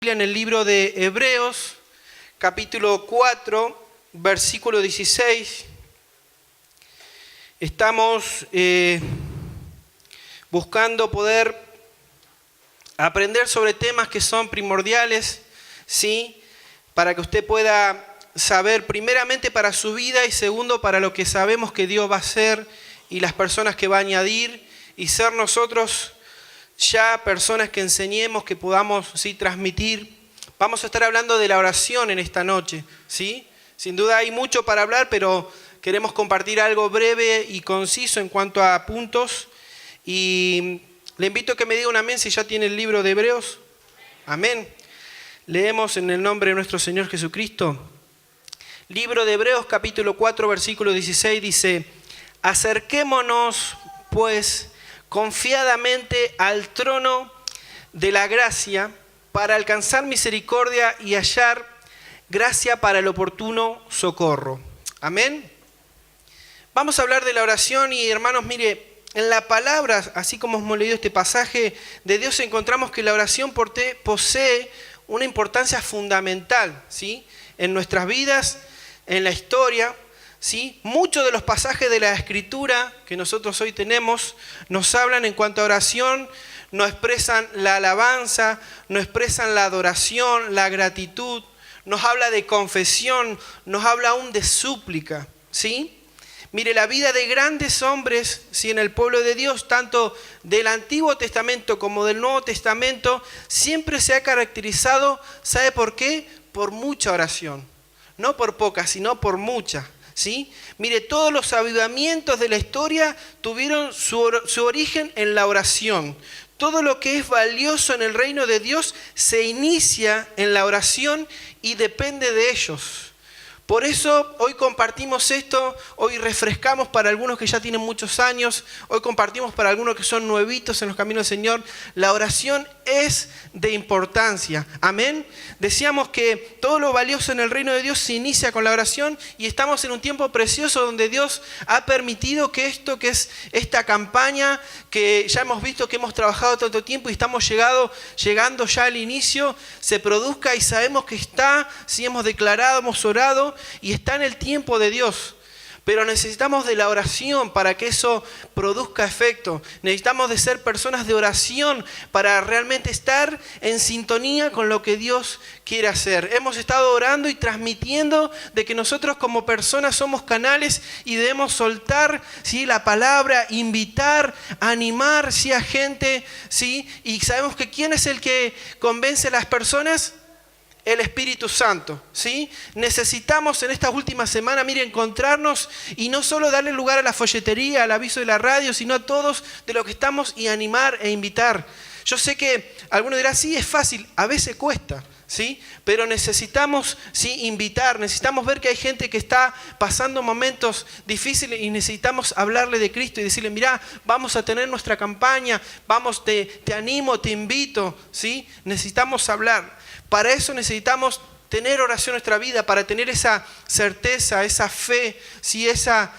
En el libro de Hebreos, capítulo 4, versículo 16. Estamos buscando poder aprender sobre temas que son primordiales, ¿sí? Para que usted pueda saber, primeramente para su vida y segundo para lo que sabemos que Dios va a hacer y las personas que va a añadir y ser nosotros ya personas que enseñemos, que podamos, ¿sí?, transmitir. Vamos a estar hablando de la oración en esta noche, ¿sí? Sin duda hay mucho para hablar, pero queremos compartir algo breve y conciso en cuanto a puntos. Y le invito a que me diga un amén si ya tiene el libro de Hebreos. Amén. Leemos en el nombre de nuestro Señor Jesucristo. Libro de Hebreos, capítulo 4, versículo 16, dice: acerquémonos, pues, confiadamente al trono de la gracia para alcanzar misericordia y hallar gracia para el oportuno socorro. Amén. Vamos a hablar de la oración y, hermanos, mire, en la palabra, así como hemos leído este pasaje de Dios, encontramos que la oración posee una importancia fundamental, ¿sí?, en nuestras vidas, en la historia. ¿Sí? Muchos de los pasajes de la Escritura que nosotros hoy tenemos nos hablan en cuanto a oración, nos expresan la alabanza, nos expresan la adoración, la gratitud, nos habla de confesión, nos habla aún de súplica, ¿sí? Mire, la vida de grandes hombres, ¿sí?, en el pueblo de Dios, tanto del Antiguo Testamento como del Nuevo Testamento, siempre se ha caracterizado, ¿sabe por qué? Por mucha oración, no por poca, sino por mucha. ¿Sí? Mire, todos los avivamientos de la historia tuvieron su origen en la oración. Todo lo que es valioso en el reino de Dios se inicia en la oración y depende de ellos. Por eso hoy compartimos esto, hoy refrescamos para algunos que ya tienen muchos años, hoy compartimos para algunos que son nuevitos en los caminos del Señor. La oración es de importancia. Amén. Decíamos que todo lo valioso en el reino de Dios se inicia con la oración y estamos en un tiempo precioso donde Dios ha permitido que esta campaña que ya hemos visto que hemos trabajado tanto tiempo y estamos llegando ya al inicio, se produzca y sabemos que está, si hemos declarado, hemos orado y está en el tiempo de Dios. Pero necesitamos de la oración para que eso produzca efecto. Necesitamos de ser personas de oración para realmente estar en sintonía con lo que Dios quiere hacer. Hemos estado orando y transmitiendo de que nosotros como personas somos canales y debemos soltar, ¿sí?, la palabra, invitar, animar, ¿sí?, a gente, ¿sí? Y sabemos que ¿quién es el que convence a las personas? El Espíritu Santo, ¿sí? Necesitamos en estas últimas semanas, mire, encontrarnos y no solo darle lugar a la folletería, al aviso de la radio, sino a todos de lo que estamos y animar e invitar. Yo sé que algunos dirán, sí, es fácil, a veces cuesta, ¿sí? Pero necesitamos, sí, invitar, necesitamos ver que hay gente que está pasando momentos difíciles y necesitamos hablarle de Cristo y decirle, mirá, vamos a tener nuestra campaña, vamos, te animo, te invito, ¿sí? Necesitamos hablar. Para eso necesitamos tener oración en nuestra vida, para tener esa certeza, esa fe, ¿sí?, esa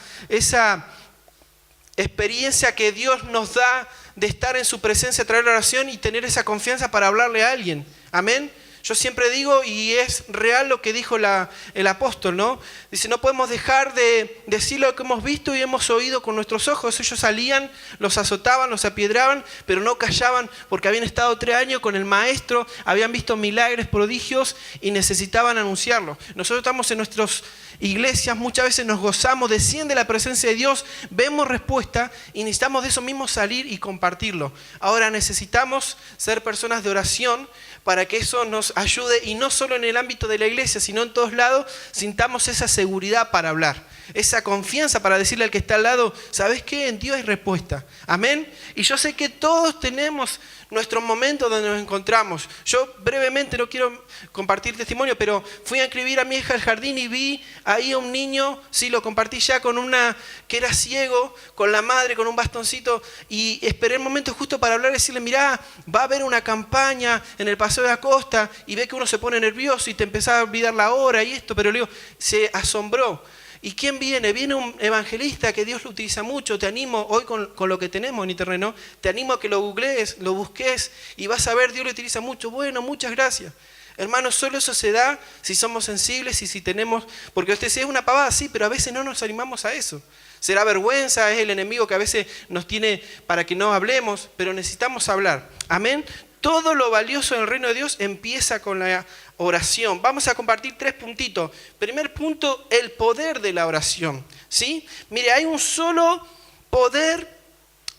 experiencia que Dios nos da de estar en su presencia, traer la oración y tener esa confianza para hablarle a alguien. Amén. Yo siempre digo, y es real lo que dijo el apóstol, ¿no? Dice, no podemos dejar de decir lo que hemos visto y hemos oído con nuestros ojos. Ellos salían, los azotaban, los apiedraban, pero no callaban porque habían estado 3 años con el maestro, habían visto milagros, prodigios y necesitaban anunciarlo. Nosotros estamos en nuestras iglesias, muchas veces nos gozamos, desciende la presencia de Dios, vemos respuesta y necesitamos de eso mismo salir y compartirlo. Ahora necesitamos ser personas de oración para que eso nos ayude y no solo en el ámbito de la iglesia, sino en todos lados, sintamos esa seguridad para hablar, esa confianza para decirle al que está al lado, ¿sabes qué? En Dios hay respuesta. Amén. Y yo sé que todos tenemos nuestros momentos donde nos encontramos. Yo brevemente no quiero compartir testimonio, pero fui a inscribir a mi hija al jardín y vi ahí a un niño, sí, lo compartí ya con una que era ciego, con la madre, con un bastoncito, y esperé el momento justo para hablar y decirle, mirá, va a haber una campaña en el Paseo de la Costa, y ve que uno se pone nervioso y te empezás a olvidar la hora y esto, pero le digo, se asombró. ¿Y quién viene? Viene un evangelista que Dios lo utiliza mucho. Te animo, hoy con lo que tenemos en internet, ¿no? Te animo a que lo googlees, lo busques y vas a ver, Dios lo utiliza mucho. Bueno, muchas gracias. Hermanos, solo eso se da si somos sensibles y si tenemos... Porque usted dice, es una pavada, sí, pero a veces no nos animamos a eso. Será vergüenza, es el enemigo que a veces nos tiene para que no hablemos, pero necesitamos hablar. Amén. Todo lo valioso en el reino de Dios empieza con la oración. Vamos a compartir 3 puntitos. Primer punto, el poder de la oración. ¿Sí? Mire, hay un solo poder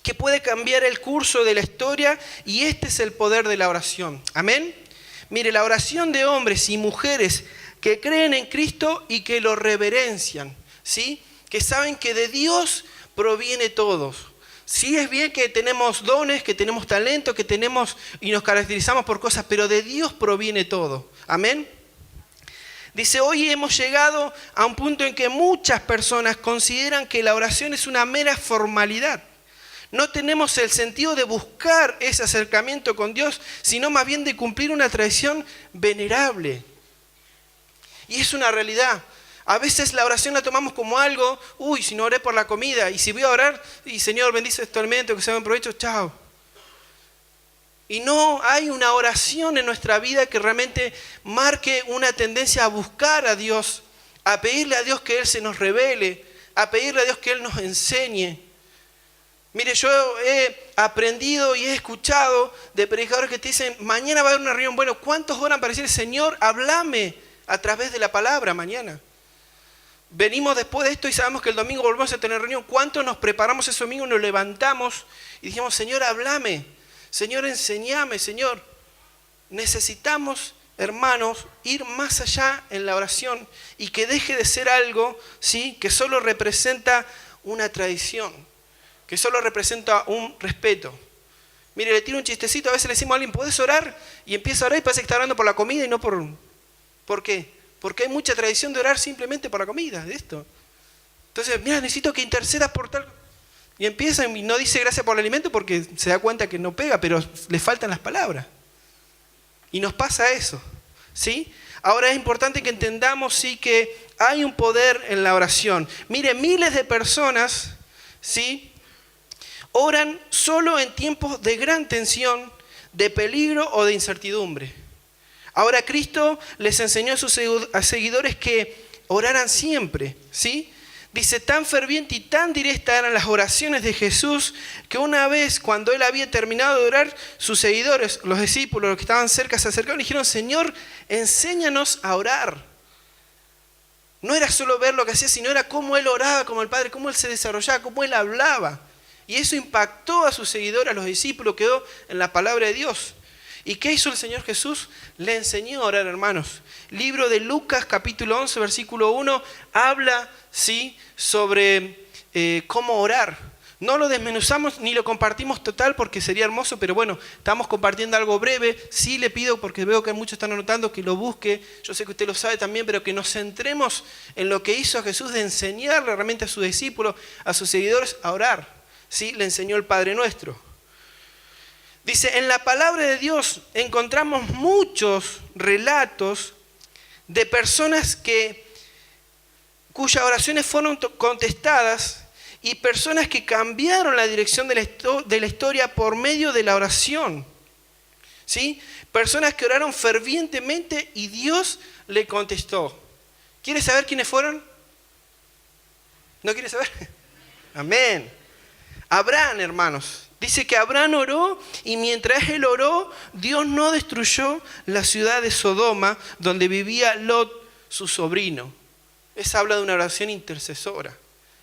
que puede cambiar el curso de la historia y este es el poder de la oración. Amén. Mire, la oración de hombres y mujeres que creen en Cristo y que lo reverencian, ¿sí? Que saben que de Dios proviene todo. Sí es bien que tenemos dones, que tenemos talento, que tenemos y nos caracterizamos por cosas, pero de Dios proviene todo. Amén. Dice, hoy hemos llegado a un punto en que muchas personas consideran que la oración es una mera formalidad. No tenemos el sentido de buscar ese acercamiento con Dios, sino más bien de cumplir una tradición venerable. Y es una realidad. A veces la oración la tomamos como algo, si no oré por la comida, y si voy a orar, y Señor bendice este alimento, que sea buen provecho, chao. Y no hay una oración en nuestra vida que realmente marque una tendencia a buscar a Dios, a pedirle a Dios que Él se nos revele, a pedirle a Dios que Él nos enseñe. Mire, yo he aprendido y he escuchado de predicadores que te dicen, mañana va a haber una reunión. Bueno, ¿cuántos oran para decir, Señor, háblame a través de la palabra mañana? Venimos después de esto y sabemos que el domingo volvemos a tener reunión. ¿Cuántos nos preparamos ese domingo, nos levantamos y dijimos, Señor, háblame, Señor, enséñame, Señor? Necesitamos, hermanos, ir más allá en la oración y que deje de ser algo, ¿sí?, que solo representa una tradición, que solo representa un respeto. Mire, le tiro un chistecito, a veces le decimos a alguien, ¿podés orar? Y empieza a orar y parece que está orando por la comida y no por... ¿Por qué? Porque hay mucha tradición de orar simplemente por la comida, de esto. Entonces, mira, necesito que intercedas por tal... Y empieza y no dice gracias por el alimento porque se da cuenta que no pega, pero le faltan las palabras. Y nos pasa eso, ¿sí? Ahora es importante que entendamos, sí, que hay un poder en la oración. Mire, miles de personas, ¿sí?, oran solo en tiempos de gran tensión, de peligro o de incertidumbre. Ahora Cristo les enseñó a sus seguidores que oraran siempre, ¿sí? Dice, tan ferviente y tan directa eran las oraciones de Jesús que una vez cuando Él había terminado de orar, sus seguidores, los discípulos, los que estaban cerca, se acercaron y dijeron, Señor, enséñanos a orar. No era solo ver lo que hacía, sino era cómo Él oraba como el Padre, cómo Él se desarrollaba, cómo Él hablaba. Y eso impactó a sus seguidores, a los discípulos, quedó en la palabra de Dios. ¿Y qué hizo el Señor Jesús? Le enseñó a orar, hermanos. Libro de Lucas, capítulo 11, versículo 1, habla, ¿sí?, sobre cómo orar. No lo desmenuzamos ni lo compartimos total porque sería hermoso, pero bueno, estamos compartiendo algo breve. Sí le pido, porque veo que muchos están anotando, que lo busque. Yo sé que usted lo sabe también, pero que nos centremos en lo que hizo Jesús de enseñarle realmente a sus discípulos, a sus seguidores, a orar. ¿Sí? Le enseñó el Padre Nuestro. Dice, en la palabra de Dios encontramos muchos relatos de personas cuyas oraciones fueron contestadas y personas que cambiaron la dirección de la historia por medio de la oración. ¿Sí? Personas que oraron fervientemente y Dios le contestó. ¿Quiere saber quiénes fueron? ¿No quiere saber? Amén. Abraham, hermanos. Dice que Abraham oró y mientras él oró, Dios no destruyó la ciudad de Sodoma donde vivía Lot, su sobrino. Eso habla de una oración intercesora.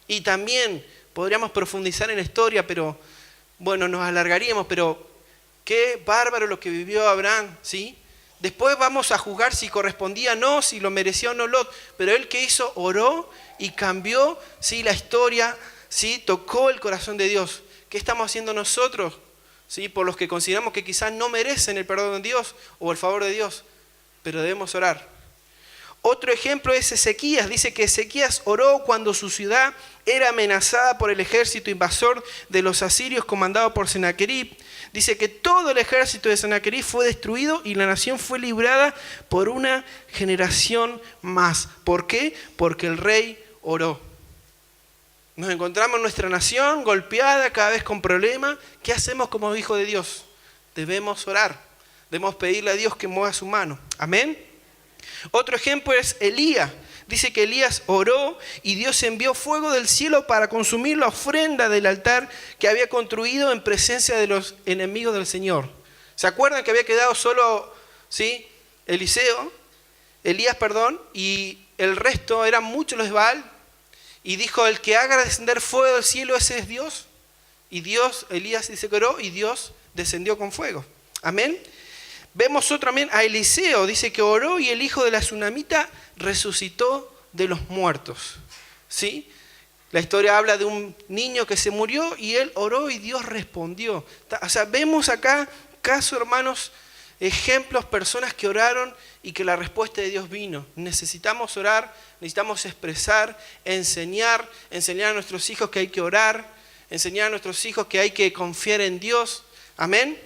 Y también podríamos profundizar en la historia, pero bueno, nos alargaríamos, pero qué bárbaro lo que vivió Abraham, ¿sí? Después vamos a juzgar si correspondía o no, si lo merecía o no Lot, pero él que hizo, oró y cambió, ¿sí?, la historia, ¿sí?, tocó el corazón de Dios. ¿Qué estamos haciendo nosotros? ¿Sí? Por los que consideramos que quizás no merecen el perdón de Dios o el favor de Dios, pero debemos orar. Otro ejemplo es Ezequías. Dice que Ezequías oró cuando su ciudad era amenazada por el ejército invasor de los asirios comandado por Sennaquerib. Dice que todo el ejército de Sennaquerib fue destruido y la nación fue librada por una generación más. ¿Por qué? Porque el rey oró. Nos encontramos en nuestra nación golpeada, cada vez con problemas. ¿Qué hacemos como hijo de Dios? Debemos orar. Debemos pedirle a Dios que mueva su mano. Amén. Otro ejemplo es Elías. Dice que Elías oró y Dios envió fuego del cielo para consumir la ofrenda del altar que había construido en presencia de los enemigos del Señor. ¿Se acuerdan que había quedado solo, ¿sí?, Elías, y el resto eran muchos los de Baal? Y dijo, el que haga descender fuego del cielo, ese es Dios. Y Dios, Elías dice que oró y Dios descendió con fuego. Amén. Vemos otro también a Eliseo, dice que oró y el hijo de la tsunamita resucitó de los muertos. ¿Sí? La historia habla de un niño que se murió y él oró y Dios respondió. O sea, vemos acá casos, hermanos, ejemplos, personas que oraron y que la respuesta de Dios vino. Necesitamos orar, necesitamos expresar, enseñar a nuestros hijos que hay que orar, enseñar a nuestros hijos que hay que confiar en Dios. Amén.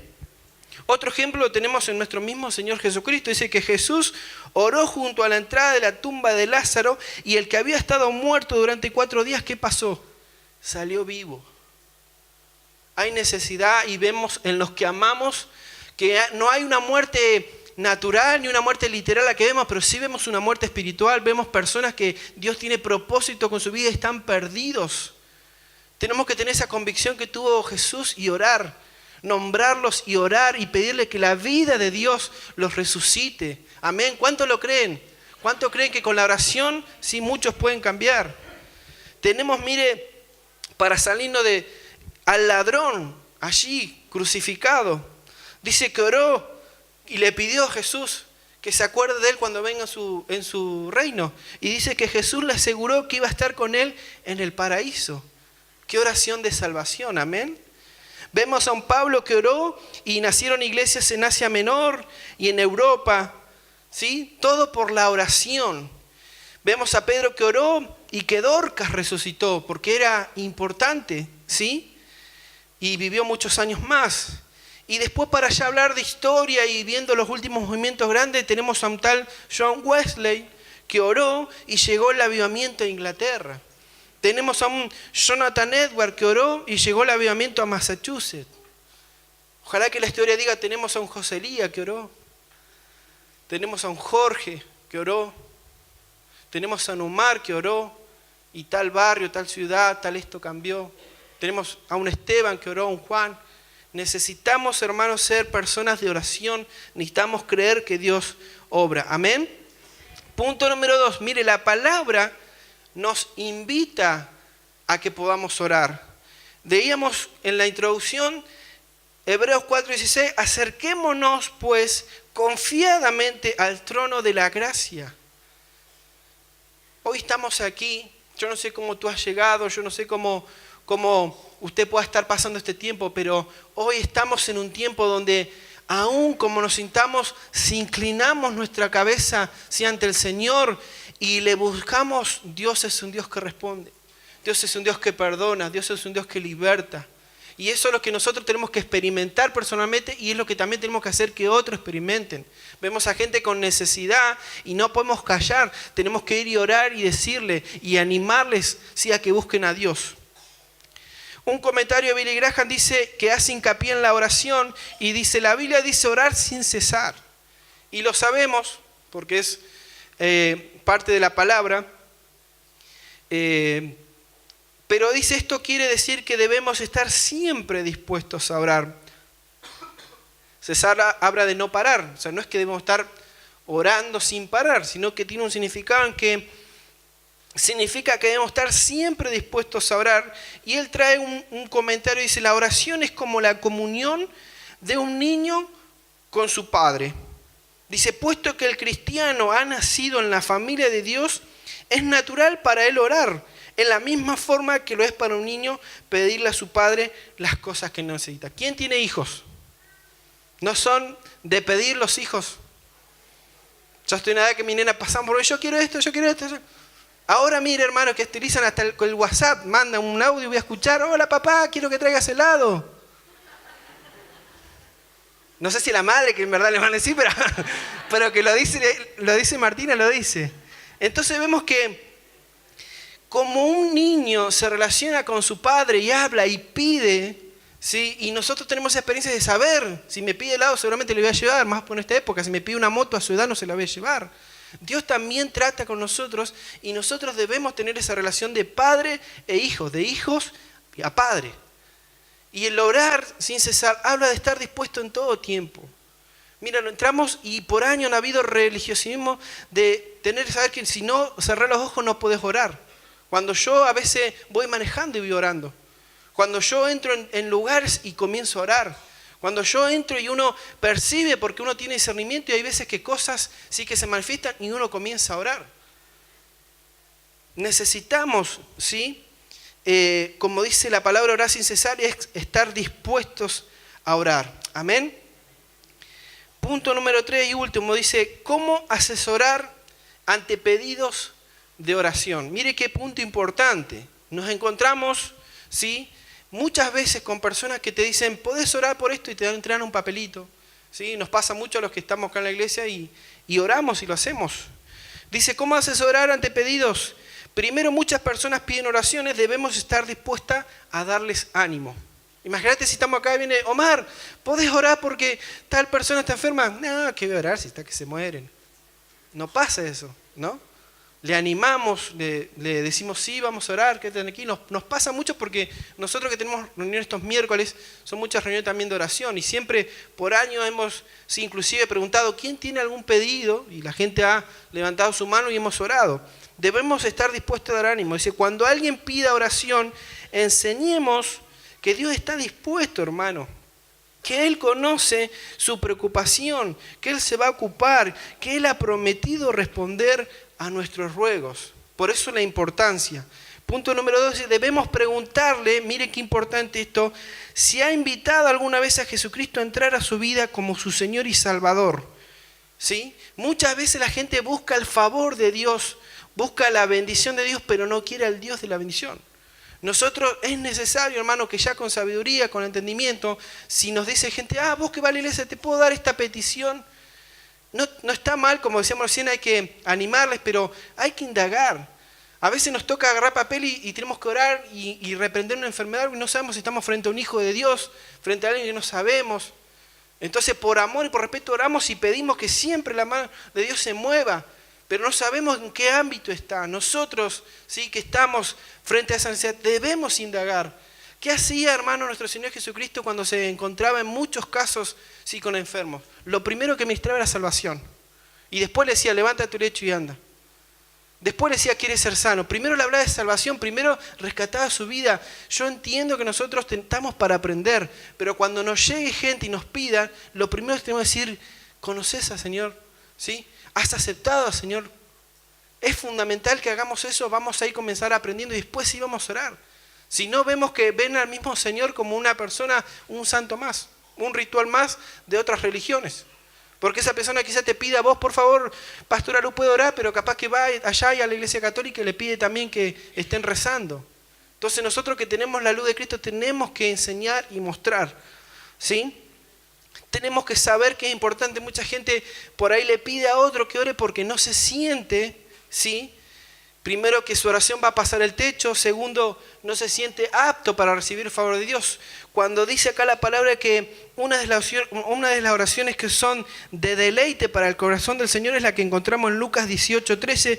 Otro ejemplo lo tenemos en nuestro mismo Señor Jesucristo. Dice que Jesús oró junto a la entrada de la tumba de Lázaro y el que había estado muerto durante 4 días, ¿qué pasó? Salió vivo. Hay necesidad y vemos en los que amamos que no hay una muerte natural ni una muerte literal la que vemos, pero sí vemos una muerte espiritual. Vemos personas que Dios tiene propósito con su vida y están perdidos. Tenemos que tener esa convicción que tuvo Jesús y orar, nombrarlos y orar y pedirle que la vida de Dios los resucite. Amén. ¿Cuánto lo creen? ¿Cuánto creen que con la oración sí muchos pueden cambiar? Tenemos, mire, para salirnos al ladrón allí crucificado. Dice que oró y le pidió a Jesús que se acuerde de él cuando venga en su reino. Y dice que Jesús le aseguró que iba a estar con él en el paraíso. ¡Qué oración de salvación! Amén. Vemos a un Pablo que oró y nacieron iglesias en Asia Menor y en Europa, ¿sí? Todo por la oración. Vemos a Pedro que oró y que Dorcas resucitó porque era importante, ¿sí? Y vivió muchos años más. Y después, para ya hablar de historia y viendo los últimos movimientos grandes, tenemos a un tal John Wesley que oró y llegó el avivamiento a Inglaterra. Tenemos a un Jonathan Edwards que oró y llegó el avivamiento a Massachusetts. Ojalá que la historia diga, tenemos a un José Elías que oró. Tenemos a un Jorge que oró. Tenemos a un Omar que oró. Y tal barrio, tal ciudad, tal esto cambió. Tenemos a un Esteban que oró, a un Juan. Necesitamos, hermanos, ser personas de oración. Necesitamos creer que Dios obra. Amén. Punto número 2. Mire, la palabra nos invita a que podamos orar. Leíamos en la introducción, Hebreos 4:16, acerquémonos pues confiadamente al trono de la gracia. Hoy estamos aquí, yo no sé cómo tú has llegado, yo no sé cómo usted pueda estar pasando este tiempo, pero hoy estamos en un tiempo donde aún como nos sintamos, si inclinamos nuestra cabeza ante el Señor y le buscamos, Dios es un Dios que responde. Dios es un Dios que perdona, Dios es un Dios que liberta. Y eso es lo que nosotros tenemos que experimentar personalmente y es lo que también tenemos que hacer que otros experimenten. Vemos a gente con necesidad y no podemos callar. Tenemos que ir y orar y decirle y animarles, sí, a que busquen a Dios. Un comentario de Billy Graham dice que hace hincapié en la oración y dice, la Biblia dice orar sin cesar. Y lo sabemos porque es parte de la palabra. Pero dice, esto quiere decir que debemos estar siempre dispuestos a orar. Cesar habla de no parar. O sea, no es que debemos estar orando sin parar, sino que tiene un significado en que significa que debemos estar siempre dispuestos a orar. Y él trae un comentario, dice, la oración es como la comunión de un niño con su padre. Dice, puesto que el cristiano ha nacido en la familia de Dios, es natural para él orar, en la misma forma que lo es para un niño pedirle a su padre las cosas que necesita. ¿Quién tiene hijos? No son de pedir los hijos. Yo estoy en la edad que mi nena pasan por yo quiero esto, yo quiero esto. Ahora mire, hermano, que utilizan hasta el WhatsApp, mandan un audio y voy a escuchar, hola papá, quiero que traigas helado. No sé si la madre que en verdad le van a decir, pero que lo dice Martina, lo dice. Entonces vemos que como un niño se relaciona con su padre y habla y pide, ¿sí? Y nosotros tenemos esa experiencia de saber, si me pide helado seguramente le voy a llevar, más por esta época, si me pide una moto a su edad no se la voy a llevar. Dios también trata con nosotros y nosotros debemos tener esa relación de padre e hijos, de hijos a padre. Y el orar sin cesar habla de estar dispuesto en todo tiempo. Mira, entramos y por años ha habido religiosismo de saber que si no cerrar los ojos no podés orar. Cuando yo a veces voy manejando y voy orando. Cuando yo entro en lugares y comienzo a orar. Cuando yo entro y uno percibe porque uno tiene discernimiento y hay veces que cosas sí que se manifiestan y uno comienza a orar. Necesitamos, ¿sí? Como dice la palabra orar sin cesar, es estar dispuestos a orar. Amén. Punto número 3 y último, dice, ¿cómo asesorar ante pedidos de oración? Mire qué punto importante. Nos encontramos, ¿sí?, muchas veces con personas que te dicen, podés orar por esto y te dan un papelito. ¿Sí? Nos pasa mucho a los que estamos acá en la iglesia y oramos y lo hacemos. Dice, ¿cómo asesorar ante pedidos? Primero, muchas personas piden oraciones, debemos estar dispuestas a darles ánimo. Imagínate si estamos acá y viene, Omar, ¿podés orar porque tal persona está enferma? No, ¿qué voy a orar si está que se mueren? No pasa eso, ¿no? Le animamos, le decimos, sí, vamos a orar, quédate aquí. Nos pasa mucho porque nosotros que tenemos reuniones estos miércoles, son muchas reuniones también de oración y siempre por años hemos, sí, inclusive preguntado, ¿quién tiene algún pedido? Y la gente ha levantado su mano y hemos orado. Debemos estar dispuestos a dar ánimo. Dice, cuando alguien pida oración, enseñemos que Dios está dispuesto, hermano. Que Él conoce su preocupación, que Él se va a ocupar, que Él ha prometido responder a nuestros ruegos. Por eso la importancia. Punto número 2, debemos preguntarle, mire qué importante esto, si ha invitado alguna vez a Jesucristo a entrar a su vida como su Señor y Salvador. ¿Sí? Muchas veces la gente busca el favor de Dios, busca la bendición de Dios, pero no quiere al Dios de la bendición. Nosotros es necesario, hermano, que ya con sabiduría, con entendimiento, si nos dice gente, vos que vas a la iglesia, te puedo dar esta petición. No está mal, como decíamos recién, hay que animarles, pero hay que indagar. A veces nos toca agarrar papel y tenemos que orar y reprender una enfermedad y no sabemos si estamos frente a un hijo de Dios, frente a alguien que no sabemos. Entonces, por amor y por respeto oramos y pedimos que siempre la mano de Dios se mueva, pero no sabemos en qué ámbito está. Nosotros, sí, que estamos frente a esa necesidad, debemos indagar. ¿Qué hacía, hermano, nuestro Señor Jesucristo cuando se encontraba en muchos casos, sí, con enfermos? Lo primero que ministraba era salvación. Y después le decía, levanta tu lecho y anda. Después le decía, ¿quieres ser sano? Primero le hablaba de salvación, primero rescataba su vida. Yo entiendo que nosotros tentamos para aprender, pero cuando nos llegue gente y nos pida, lo primero que tenemos que decir, ¿conoces al Señor? ¿Sí? ¿Has aceptado al Señor? Es fundamental que hagamos eso, vamos a ir a comenzar aprendiendo y después sí vamos a orar. Si no, vemos que ven al mismo Señor como una persona, un santo más, un ritual más de otras religiones. Porque esa persona quizá te pida, vos por favor, pastora, no puedo orar, pero capaz que va allá y a la iglesia católica y le pide también que estén rezando. Entonces nosotros que tenemos la luz de Cristo tenemos que enseñar y mostrar, ¿sí? Tenemos que saber que es importante, mucha gente por ahí le pide a otro que ore porque no se siente, ¿sí? Primero, que su oración va a pasar el techo. Segundo, no se siente apto para recibir el favor de Dios. Cuando dice acá la palabra que una de las oraciones que son de deleite para el corazón del Señor es la que encontramos en Lucas 18:13,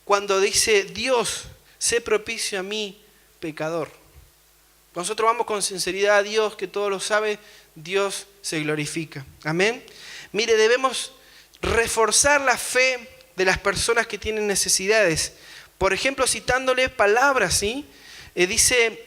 cuando dice, Dios, sé propicio a mí, pecador. Nosotros vamos con sinceridad a Dios, que todo lo sabe, Dios se glorifica. Amén. Mire, debemos reforzar la fe de las personas que tienen necesidades. Por ejemplo, citándole palabras, ¿sí? Dice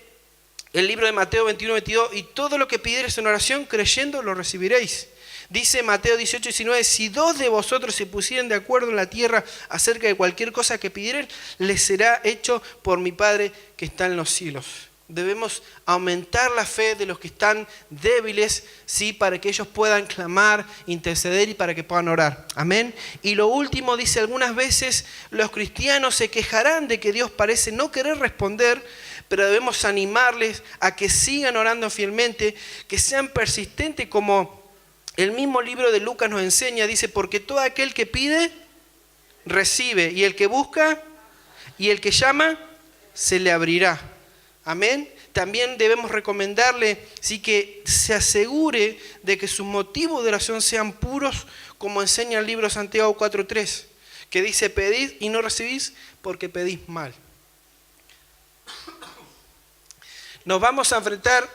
el libro de Mateo 21:22, y todo lo que pidiereis en oración, creyendo, lo recibiréis. Dice Mateo 18:19, si dos de vosotros se pusieren de acuerdo en la tierra acerca de cualquier cosa que pidieren, les será hecho por mi Padre que está en los cielos. Debemos aumentar la fe de los que están débiles, ¿sí? Para que ellos puedan clamar, interceder y para que puedan orar. Amén. Y lo último, dice, algunas veces los cristianos se quejarán de que Dios parece no querer responder, pero debemos animarles a que sigan orando fielmente, que sean persistentes, como el mismo libro de Lucas nos enseña. Dice, porque todo aquel que pide, recibe, y el que busca y el que llama, se le abrirá. Amén. También debemos recomendarle sí, que se asegure de que sus motivos de oración sean puros, como enseña el libro Santiago 4:3, que dice: pedid y no recibís porque pedís mal. Nos vamos a enfrentar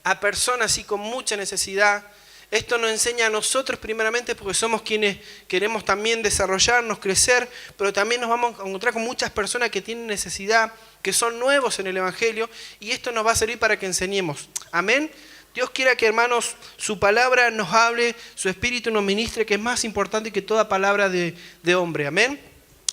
a personas así con mucha necesidad. Esto nos enseña a nosotros primeramente porque somos quienes queremos también desarrollarnos, crecer, pero también nos vamos a encontrar con muchas personas que tienen necesidad, que son nuevos en el Evangelio, y esto nos va a servir para que enseñemos. Amén. Dios quiera que, hermanos, su palabra nos hable, su espíritu nos ministre, que es más importante que toda palabra de hombre. Amén.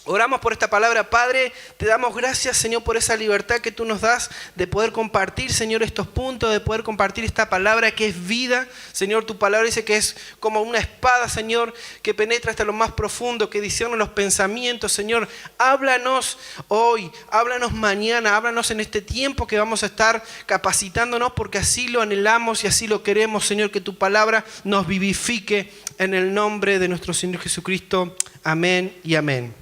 Oramos por esta palabra. Padre, te damos gracias, Señor, por esa libertad que tú nos das de poder compartir, Señor, estos puntos, de poder compartir esta palabra que es vida. Señor, tu palabra dice que es como una espada, Señor, que penetra hasta lo más profundo, que discierne los pensamientos. Señor, háblanos hoy, háblanos mañana, háblanos en este tiempo que vamos a estar capacitándonos, porque así lo anhelamos y así lo queremos, Señor, que tu palabra nos vivifique en el nombre de nuestro Señor Jesucristo. Amén y amén.